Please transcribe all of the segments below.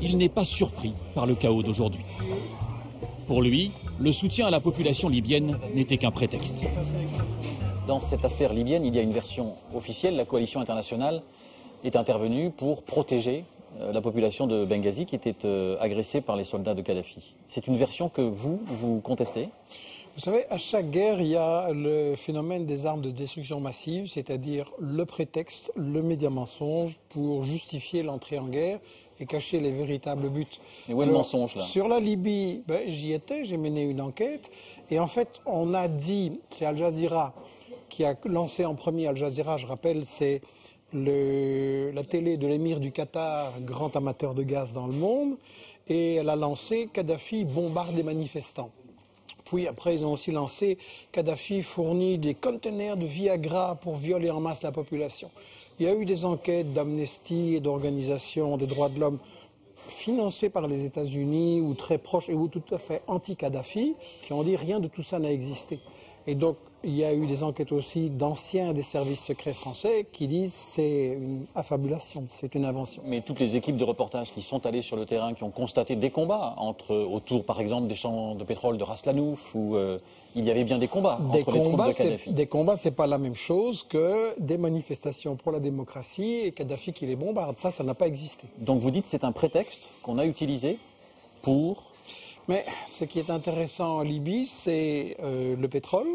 il n'est pas surpris par le chaos d'aujourd'hui. Pour lui, le soutien à la population libyenne n'était qu'un prétexte. Dans cette affaire libyenne, il y a une version officielle. La coalition internationale est intervenue pour protéger la population de Benghazi qui était agressée par les soldats de Kadhafi. C'est une version que vous contestez? Vous savez, à chaque guerre, il y a le phénomène des armes de destruction massive, c'est-à-dire le prétexte, le média-mensonge pour justifier l'entrée en guerre et cacher les véritables buts. Et où est le mensonge, là? Sur la Libye, j'y étais, j'ai mené une enquête, et en fait, on a dit, c'est Al Jazeera qui a lancé en premier. Al Jazeera, je rappelle, c'est la télé de l'émir du Qatar, grand amateur de gaz dans le monde, et elle a lancé Kadhafi bombarde des manifestants. Puis après, ils ont aussi lancé Kadhafi fournit des conteneurs de Viagra pour violer en masse la population. Il y a eu des enquêtes d'Amnesty et d'organisations des droits de l'homme financées par les États-Unis ou très proches et ou tout à fait anti-Kadhafi qui ont dit rien de tout ça n'a existé. Et donc, il y a eu des enquêtes aussi d'anciens des services secrets français qui disent c'est une affabulation, c'est une invention. Mais toutes les équipes de reportage qui sont allées sur le terrain, qui ont constaté des combats autour, par exemple, des champs de pétrole de Ras Lanouf, où il y avait bien des combats entre les troupes de Kadhafi. Des combats, c'est pas la même chose que des manifestations pour la démocratie et Kadhafi qui les bombarde. Ça n'a pas existé. Donc vous dites que c'est un prétexte qu'on a utilisé pour... Mais ce qui est intéressant en Libye, c'est le pétrole.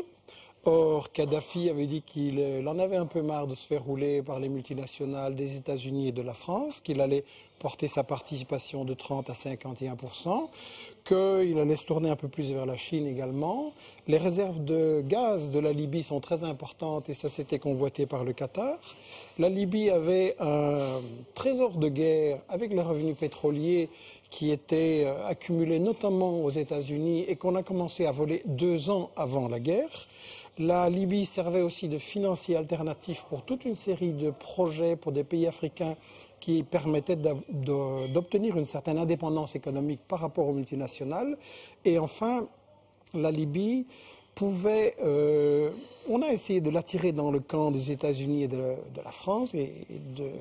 Or, Kadhafi avait dit qu'il en avait un peu marre de se faire rouler par les multinationales des États-Unis et de la France, qu'il allait porter sa participation de 30 à 51%, qu'il allait se tourner un peu plus vers la Chine également. Les réserves de gaz de la Libye sont très importantes et ça c'était convoité par le Qatar. La Libye avait un trésor de guerre avec les revenus pétroliers qui étaient accumulés notamment aux États-Unis et qu'on a commencé à voler 2 ans avant la guerre. La Libye servait aussi de financier alternatif pour toute une série de projets pour des pays africains qui permettaient d'obtenir une certaine indépendance économique par rapport aux multinationales. Et enfin, la Libye pouvait... on a essayé de l'attirer dans le camp des États-Unis et de la France.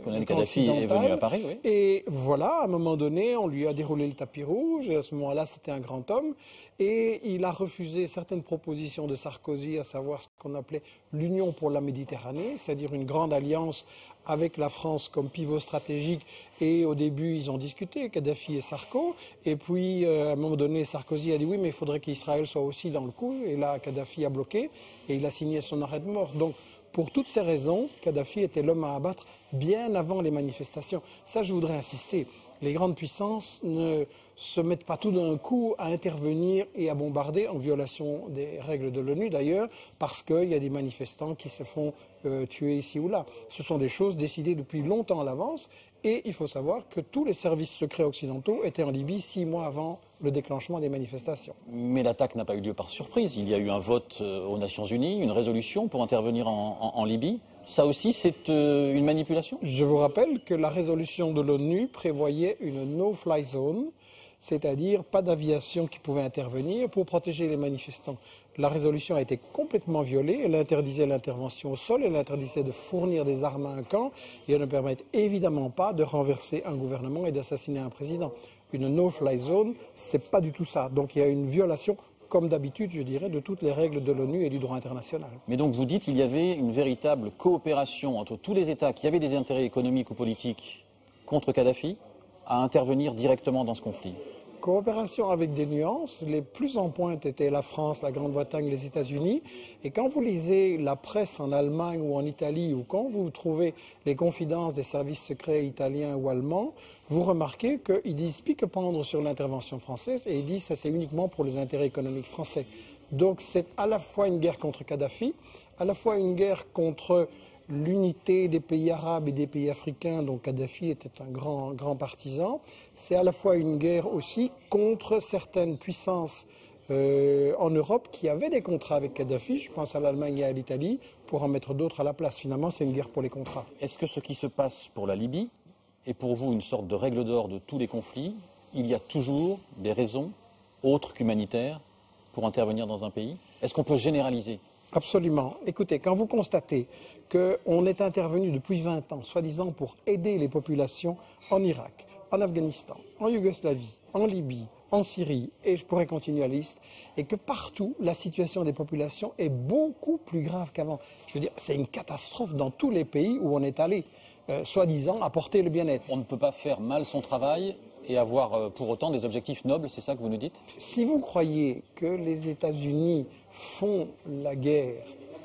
Colonel Kadhafi est venu à Paris, oui. Et voilà, à un moment donné, on lui a déroulé le tapis rouge. Et à ce moment-là, c'était un grand homme. Et il a refusé certaines propositions de Sarkozy, à savoir ce qu'on appelait l'Union pour la Méditerranée, c'est-à-dire une grande alliance avec la France comme pivot stratégique. Et au début, ils ont discuté, Kadhafi et Sarko. Et puis, à un moment donné, Sarkozy a dit oui, mais il faudrait qu'Israël soit aussi dans le coup. Et là, Kadhafi a bloqué et il a signé son arrêt de mort. Donc, pour toutes ces raisons, Kadhafi était l'homme à abattre bien avant les manifestations. Ça, je voudrais insister. Les grandes puissances ne se mettent pas tout d'un coup à intervenir et à bombarder en violation des règles de l'ONU d'ailleurs, parce qu'il y a des manifestants qui se font tuer ici ou là. Ce sont des choses décidées depuis longtemps à l'avance et il faut savoir que tous les services secrets occidentaux étaient en Libye 6 mois avant le déclenchement des manifestations. Mais l'attaque n'a pas eu lieu par surprise. Il y a eu un vote aux Nations Unies, une résolution pour intervenir en Libye. Ça aussi, c'est une manipulation? Je vous rappelle que la résolution de l'ONU prévoyait une no-fly zone, c'est-à-dire pas d'aviation qui pouvait intervenir pour protéger les manifestants. La résolution a été complètement violée, elle interdisait l'intervention au sol, elle interdisait de fournir des armes à un camp et elle ne permet évidemment pas de renverser un gouvernement et d'assassiner un président. Une no-fly zone, c'est pas du tout ça. Donc il y a une violation, comme d'habitude, je dirais, de toutes les règles de l'ONU et du droit international. Mais donc vous dites qu'il y avait une véritable coopération entre tous les États qui avaient des intérêts économiques ou politiques contre Kadhafi à intervenir directement dans ce conflit. Coopération avec des nuances. Les plus en pointe étaient la France, la Grande-Bretagne, les États-Unis. Et quand vous lisez la presse en Allemagne ou en Italie, ou quand vous trouvez les confidences des services secrets italiens ou allemands, vous remarquez qu'ils disent pique-pendre sur l'intervention française et ils disent que c'est uniquement pour les intérêts économiques français. Donc c'est à la fois une guerre contre Kadhafi, à la fois une guerre contre l'unité des pays arabes et des pays africains, dont Kadhafi était un grand partisan. C'est à la fois une guerre aussi contre certaines puissances en Europe qui avaient des contrats avec Kadhafi, je pense à l'Allemagne et à l'Italie, pour en mettre d'autres à la place. Finalement, c'est une guerre pour les contrats. Est-ce que ce qui se passe pour la Libye est pour vous une sorte de règle d'or de tous les conflits? Il y a toujours des raisons autres qu'humanitaires pour intervenir dans un pays? Est-ce qu'on peut généraliser? Absolument. Écoutez, quand vous constatez qu'on est intervenu depuis 20 ans, soi-disant pour aider les populations en Irak, en Afghanistan, en Yougoslavie, en Libye, en Syrie, et je pourrais continuer la liste, et que partout, la situation des populations est beaucoup plus grave qu'avant. Je veux dire, c'est une catastrophe dans tous les pays où on est allé, soi-disant apporter le bien-être. On ne peut pas faire mal son travail et avoir pour autant des objectifs nobles, c'est ça que vous nous dites? Si vous croyez que les États-Unis font la guerre,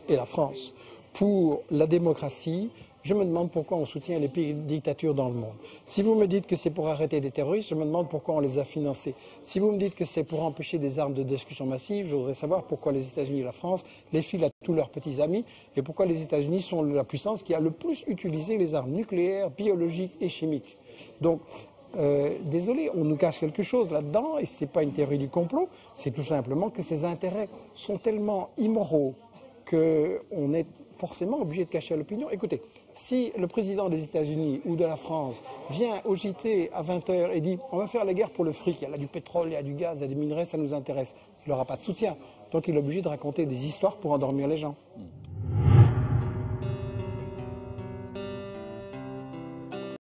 et la France, pour la démocratie, je me demande pourquoi on soutient les pays dictatures dans le monde. Si vous me dites que c'est pour arrêter des terroristes, je me demande pourquoi on les a financés. Si vous me dites que c'est pour empêcher des armes de destruction massive, je voudrais savoir pourquoi les États-Unis et la France les filent à tous leurs petits amis et pourquoi les États-Unis sont la puissance qui a le plus utilisé les armes nucléaires, biologiques et chimiques. Donc, désolé, on nous cache quelque chose là-dedans et ce n'est pas une théorie du complot, c'est tout simplement que ces intérêts sont tellement immoraux qu'on est forcément obligé de cacher à l'opinion. Écoutez, si le président des États-Unis ou de la France vient au JT à 20h et dit on va faire la guerre pour le fric, il y a là du pétrole, il y a du gaz, il y a des minerais, ça nous intéresse, il n'aura pas de soutien. Donc il est obligé de raconter des histoires pour endormir les gens.